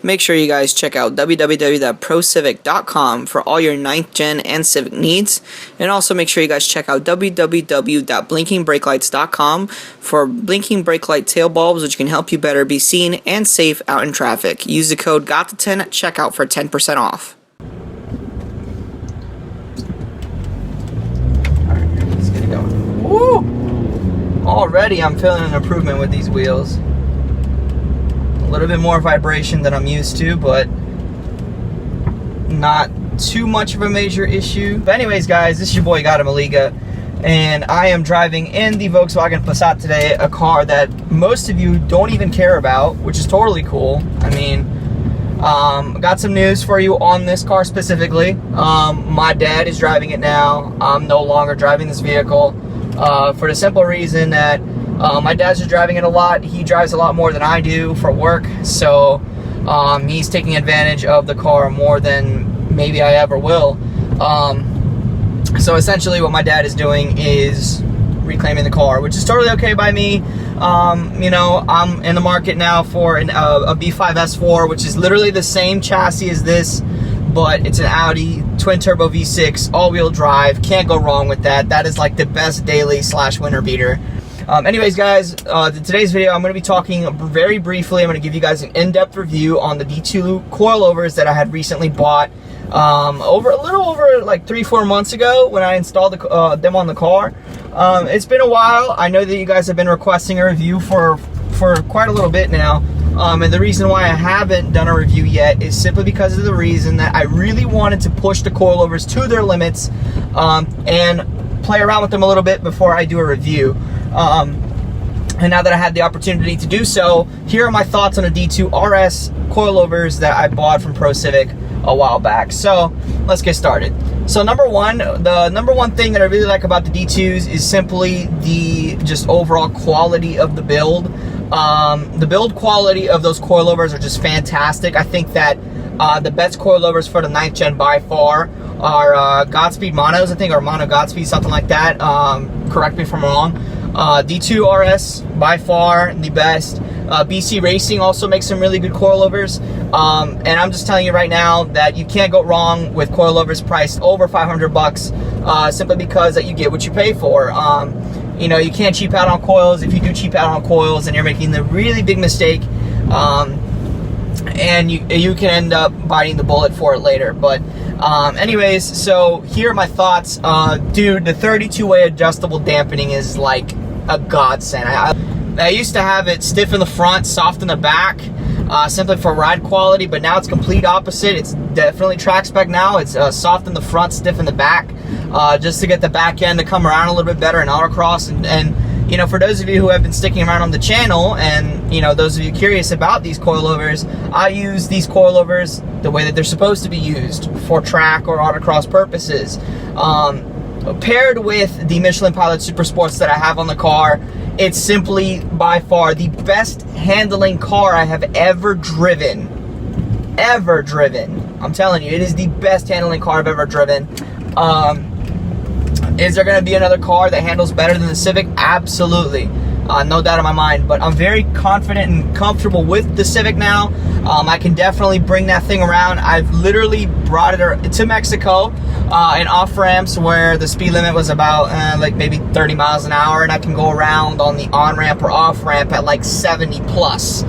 make sure you guys check out www.procivic.com for all your 9th gen and Civic needs, and also make sure you guys check out www.blinkingbrakelights.com for blinking brake light tail bulbs, which can help you better be seen and safe out in traffic. Use the code GOT10 at checkout for 10% off. Alright, let's get it going. Woo! Already I'm feeling an improvement with these wheels. A little bit more vibration than I'm used to, but not too much of a major issue. But anyways, guys, this is your boy Gata Maliga, and I am driving in the Volkswagen Passat today, a car that most of you don't even care about, which is totally cool. I mean, got some news for you on this car specifically. My dad is driving it now. I'm no longer driving this vehicle for the simple reason that my dad's just driving it a lot. He drives a lot more than I do for work, so he's taking advantage of the car more than maybe I ever will. So essentially what my dad is doing is reclaiming the car, which is totally okay by me. You know, I'm in the market now for a B5 S4, which is literally the same chassis as this, but it's an Audi twin turbo V6 all-wheel drive. Can't go wrong with that. That is like the best daily / winter beater. Anyways, guys, today's video I'm going to be talking very briefly. I'm going to give you guys an in-depth review on the D2 coilovers that I had recently bought a little over like 3-4 months ago when I installed them on the car. It's been a while. I know that you guys have been requesting a review for quite a little bit now. And the reason why I haven't done a review yet is simply because of the reason that I really wanted to push the coilovers to their limits and play around with them a little bit before I do a review. And now that I had the opportunity to do so, here are my thoughts on the D2 RS coilovers that I bought from ProCivic a while back. So let's get started. So the number one thing that I really like about the D2s is simply the just overall quality of the build. The build quality of those coilovers are just fantastic. I think that the best coilovers for the 9th gen by far are Godspeed Monos, I think, or Mono Godspeed, something like that. Correct me if I'm wrong. D2 RS by far the best. BC Racing also makes some really good coilovers. And I'm just telling you right now that you can't go wrong with coilovers priced over 500 bucks, simply because that you get what you pay for. You know, you can't cheap out on coils. If you do cheap out on coils, then you're making the really big mistake. And you can end up biting the bullet for it later. But anyways, so here are my thoughts. Dude, the 32-way adjustable dampening is like a godsend. I used to have it stiff in the front, soft in the back, simply for ride quality, but now it's complete opposite. It's definitely track spec now. It's soft in the front, stiff in the back, just to get the back end to come around a little bit better in autocross. And you know, for those of you who have been sticking around on the channel, and you know, those of you curious about these coilovers, I use these coilovers the way that they're supposed to be used for track or autocross purposes. Paired with the Michelin Pilot Super Sports that I have on the car, it's simply by far the best handling car I have ever driven. I'm telling you, it is the best handling car I've ever driven. Is there going to be another car that handles better than the Civic? Absolutely. No doubt in my mind. But I'm very confident and comfortable with the Civic now. I can definitely bring that thing around. I've literally brought it to Mexico in off-ramps where the speed limit was about like maybe 30 miles an hour. And I can go around on the on-ramp or off-ramp at like 70 plus.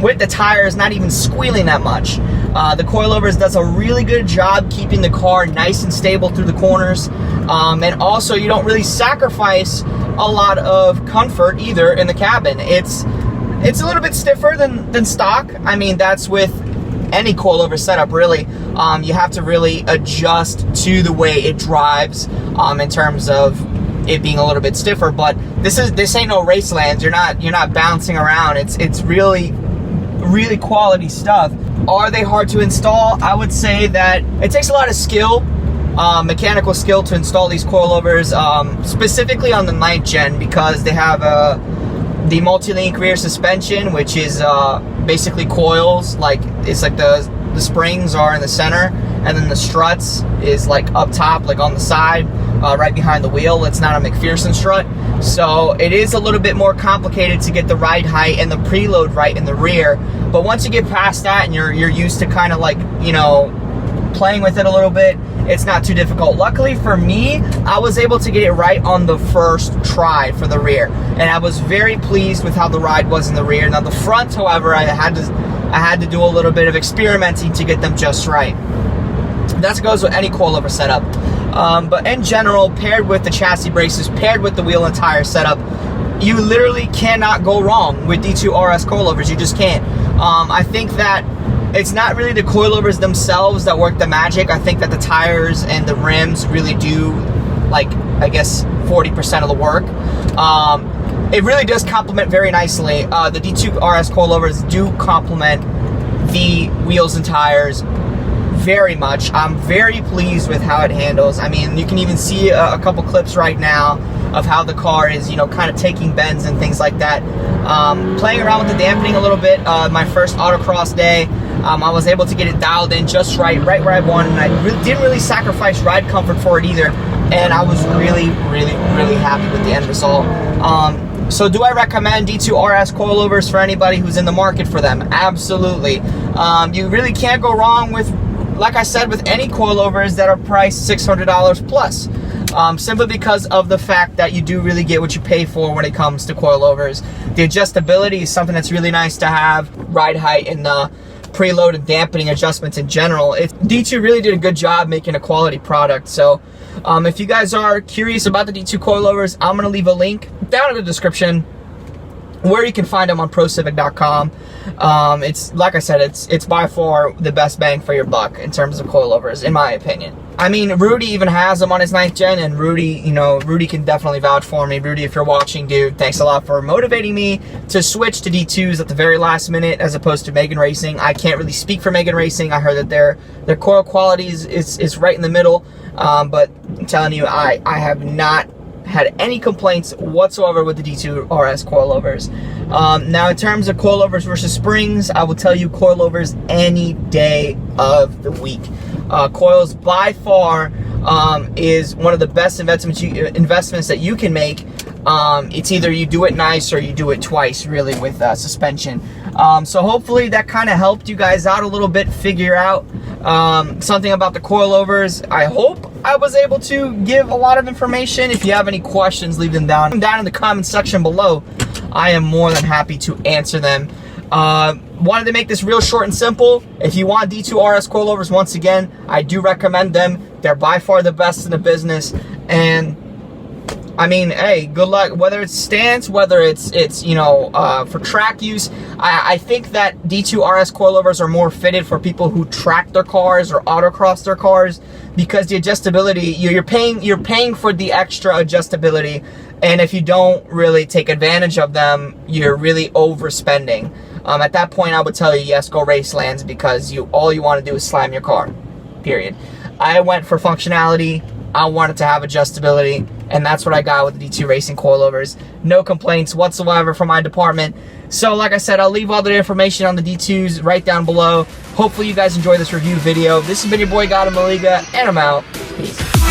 With the tires not even squealing that much. The coilovers does a really good job keeping the car nice and stable through the corners. And also you don't really sacrifice a lot of comfort either in the cabin. It's a little bit stiffer than stock. I mean, that's with any coilover setup really. You have to really adjust to the way it drives in terms of it being a little bit stiffer. But this ain't no Racelands. You're not bouncing around. It's really quality stuff. Are they hard to install? I would say that it takes a lot of skill, mechanical skill, to install these coilovers, specifically on the 9th gen, because they have the multi-link rear suspension, which is basically coils. Like, it's like the springs are in the center, and then the struts is like up top, like on the side. right behind the wheel. It's not a McPherson strut, so it is a little bit more complicated to get the ride height and the preload right in the rear. But once you get past that and you're used to kind of like, you know, playing with it a little bit, it's not too difficult. Luckily for me, I was able to get it right on the first try for the rear, and I was very pleased with how the ride was in the rear. Now the front, however, I had to do a little bit of experimenting to get them just right. That goes with any coilover setup. But in general, paired with the chassis braces, paired with the wheel and tire setup, you literally cannot go wrong with D2 RS coilovers. You just can't. I think that it's not really the coilovers themselves that work the magic. I think that the tires and the rims really do, like, I guess 40% of the work. It really does complement very nicely. The D2 RS coilovers do complement the wheels and tires very much. I'm very pleased with how it handles. I mean, you can even see a couple clips right now of how the car is, you know, kind of taking bends and things like that. Playing around with the dampening a little bit. My first autocross day, I was able to get it dialed in just right where I wanted, and I didn't really sacrifice ride comfort for it either. And I was really happy with the end result. So do I recommend D2 RS coilovers for anybody who's in the market for them? Absolutely. You really can't go wrong with, like I said, with any coilovers that are priced $600 plus. Simply because of the fact that you do really get what you pay for when it comes to coilovers. The adjustability is something that's really nice to have. Ride height and the preload and dampening adjustments in general. D2 really did a good job making a quality product. So if you guys are curious about the D2 coilovers, I'm going to leave a link down in the description where you can find them on procivic.com. It's, like I said, it's by far the best bang for your buck in terms of coilovers, in my opinion. I mean, Rudy even has them on his 9th gen, and Rudy, you know, Rudy can definitely vouch for me. Rudy, if you're watching, dude, thanks a lot for motivating me to switch to D2s at the very last minute as opposed to Megan Racing. I can't really speak for Megan Racing. I heard that their coil quality is right in the middle, but I'm telling you, I have not had any complaints whatsoever with the D2 RS coilovers. Now, in terms of coilovers versus springs, I will tell you coilovers any day of the week. Coils by far is one of the best investments that you can make. It's either you do it nice or you do it twice, really, with suspension. So hopefully that kind of helped you guys out a little bit, figure out something about the coilovers. I hope I was able to give a lot of information. If you have any questions, leave them down in the comment section below. I am more than happy to answer them. Wanted to make this real short and simple. If you want D2 RS coilovers, once again, I do recommend them. They're by far the best in the business, and I mean, hey, good luck. Whether it's stance, whether it's you know, for track use, I think that D2 RS coilovers are more fitted for people who track their cars or autocross their cars, because the adjustability, you're paying for the extra adjustability, and if you don't really take advantage of them, you're really overspending. At that point, I would tell you, yes, go race lands, because all you want to do is slam your car, period. I went for functionality. I wanted to have adjustability, and that's what I got with the D2 Racing coilovers. No complaints whatsoever from my department. So like I said, I'll leave all the information on the D2s right down below. Hopefully you guys enjoy this review video. This has been your boy, God of Maliga, and I'm out. Peace.